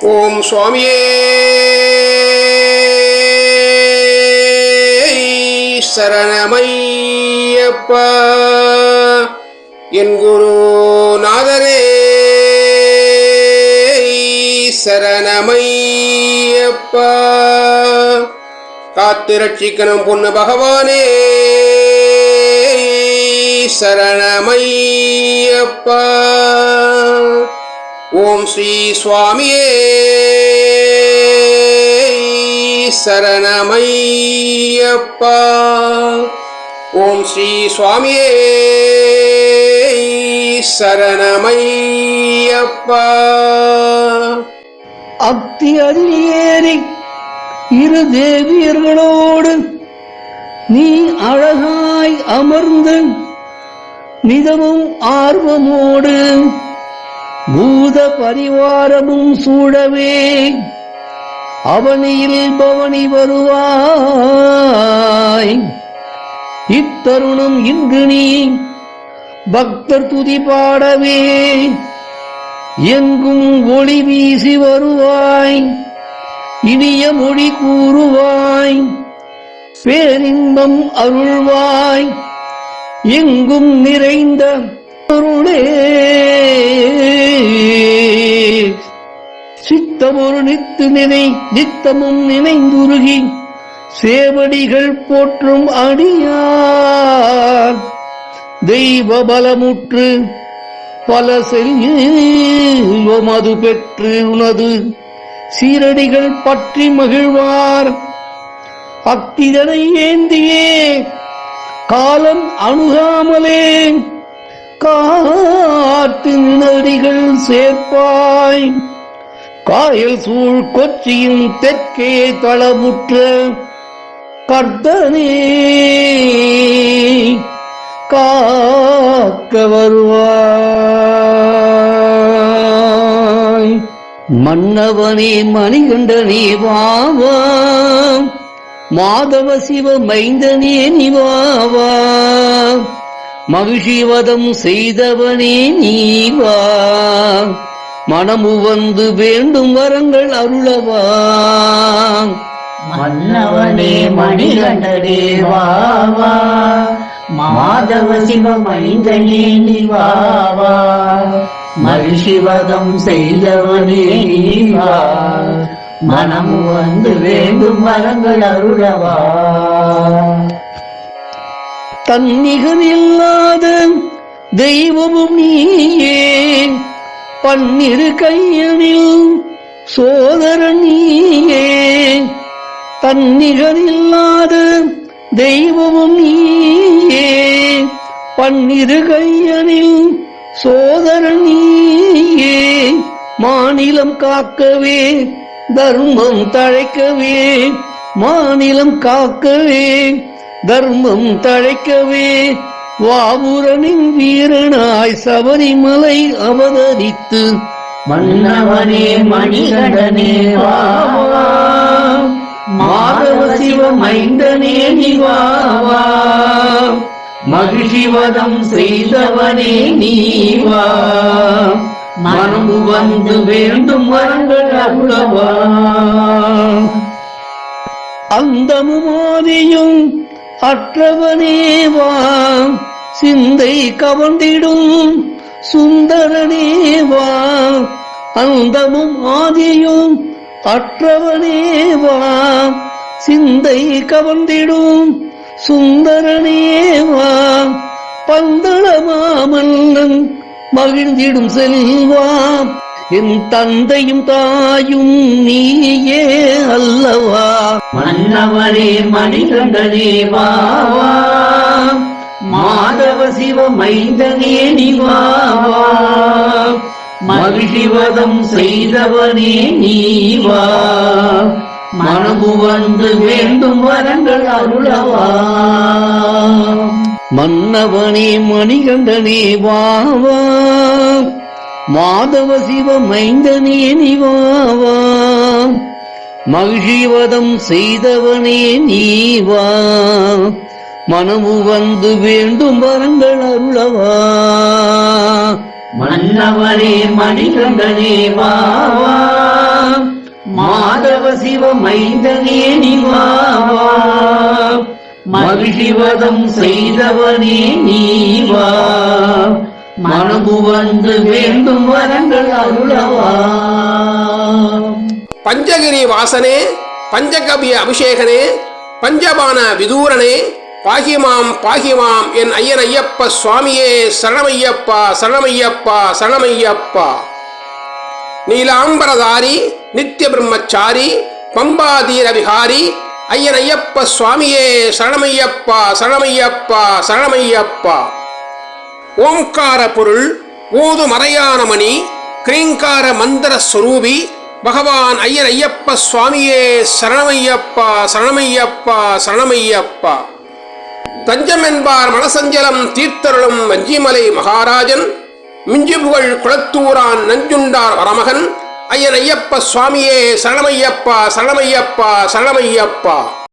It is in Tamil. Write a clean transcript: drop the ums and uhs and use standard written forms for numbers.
ஓம் சுவாமியே சரணமையப்பா. என் குருநாதரே சரணமையப்பா. காத்து ரட்சிக்கணும் பொண்ணு பகவானே சரணமையப்பா. ஓம் ஸ்ரீ சுவாமியே சரணமையப்பா. ஓம் ஸ்ரீ சுவாமியே சரணமையப்பா. அக்தி அதிலேறி இரு தேவியர்களோடு நீ அழகாய் அமர்ந்து மிகவும் ஆர்வமோடு பூத பரிவாரமும் சூழவே அவனியில் பவனி வருவாய். இத்தருணம் இன்று நீ பக்தர் துதி பாடவே எங்கும் ஒளி வீசி வருவாய். இனிய மொழி கூறுவாய், பேரின்பம் அருள்வாய், எங்கும் நிறைந்த பொருளே. சித்தமொரு நித்து நினை நித்தமும் நினைந்துருகி சேவடிகள் போற்றும் அடியார் தெய்வ பலமுற்று பல செல்வமது பெற்று உனது சீரடிகள் பற்றி மகிழ்வார். அக்திதனை ஏந்தியே காலம் அணுகாமலே காத்து நடிகள் சேர்ப்பாய். காயல் சூழ் கொச்சியின் தெற்கே தளமுற்ற கர்த்தனே காக்க வருவாய். மன்னவனே மணிகண்டனே வாவா, மாதவ சிவ மைந்தனே நிவாவா, மகிழ்ச்சிவதம் செய்தவனே நீவா, மனமு வந்து வேண்டும் வரங்கள் அருளவா. மன்னவனே மணிகண்டனே வாவா, மாதவ சிவ மைந்தனே நிவாவா, மகிழ்ச்சிவதம் செய்தவனே நீவா, மனம் வந்து வேண்டும் வரங்கள் அருளவா. தன்னிகர் இல்லாத தெய்வமும் நீயே, பன்னிரு கையனில் சோதரன் நீயே. தன்னிகர் இல்லாத தெய்வமும் நீயே, பன்னிரு கையனில் சோதரன் நீயே. மாநிலம் காக்கவே தர்மம் தழைக்கவே, மாநிலம் காக்கவே தர்மம் தழைக்கவே, வாபுரனின் வீரனாய் சபரிமலை அவதரித்து மன்னவனே மணிகண்டனே வாவா, மாதவ சிவ மைந்தனே நிவாவா, மகிழ்ச்சிவதம் செய்தவனே நீவா, மனம் வந்து வேண்டும் வரங்கள் அருளவா. அந்தமும் ஆதியும் அற்றவனேவா, சிந்தை கவர்ந்திடும் சுந்தரனேவா. அந்தமும் ஆதியும் அற்றவனேவா, சிந்தை கவர்ந்திடும் சுந்தரனேவா. பந்தளமாமல்லன் மகிழ்ந்திடும் செல்வா, என் தந்தையும் தாயும் நீயே அல்லவா. மன்னவனே மணிகண்டனே வாவா, மாதவ சிவ மைந்தனே நிவாவா, மகிழ்ச்சிவதம் செய்தவனே நீவா, மனமு வந்து வேண்டும் வரங்கள் அருளவா. மன்னவனே மணிகண்டனே வாவா, மாதவ சிவ மைந்தனே நிவாவா, மகிழ்ச்சிவதம் செய்தவனே நீவா, மனமு வந்து வேண்டும் வரங்கள் அருளவா. மன்னவனே மணிகண்டனே வாவா, சிவ மைந்தனே நீவாவா மகிழ்வதம் செய்தவனே நீவா மனமு வந்து வேண்டும் வரங்கள் அருளவா பஞ்சகிரி வாசனே பஞ்சகவிய அபிஷேகனே பஞ்சபான விதூரனே பாகிமாம் என் ஐயன் ஐயப்ப சுவாமியே சரணமையப்பா சரணமையப்பா சரணமையப்பா. நீலாம்பரதாரி நித்திய பிரம்மச்சாரி பம்பாதீர விகாரி ஐயன் ஐயப்ப சுவாமியே சரணமையப்பா சரணமையப்பா சரணமையப்பா. ஓம்கார பொருள் ஓது மறையான மணி கிரீங்கார மந்திர ஸ்வரூபி பகவான் ஐயன் ஐயப்ப சுவாமியே சரணமையப்பா சரணமையப்பா சரணமையப்பா. தஞ்சம் என்பார் மனசஞ்சலம் தீர்த்தருளும் வஞ்சிமலை மகாராஜன் மிஞ்சுபுகழ் குளத்தூரான் நஞ்சுண்டார் வரமகன் ஐயன் ஐயப்ப சுவாமியே சரணமையப்பா சரணமையப்பா சரணமையப்பா.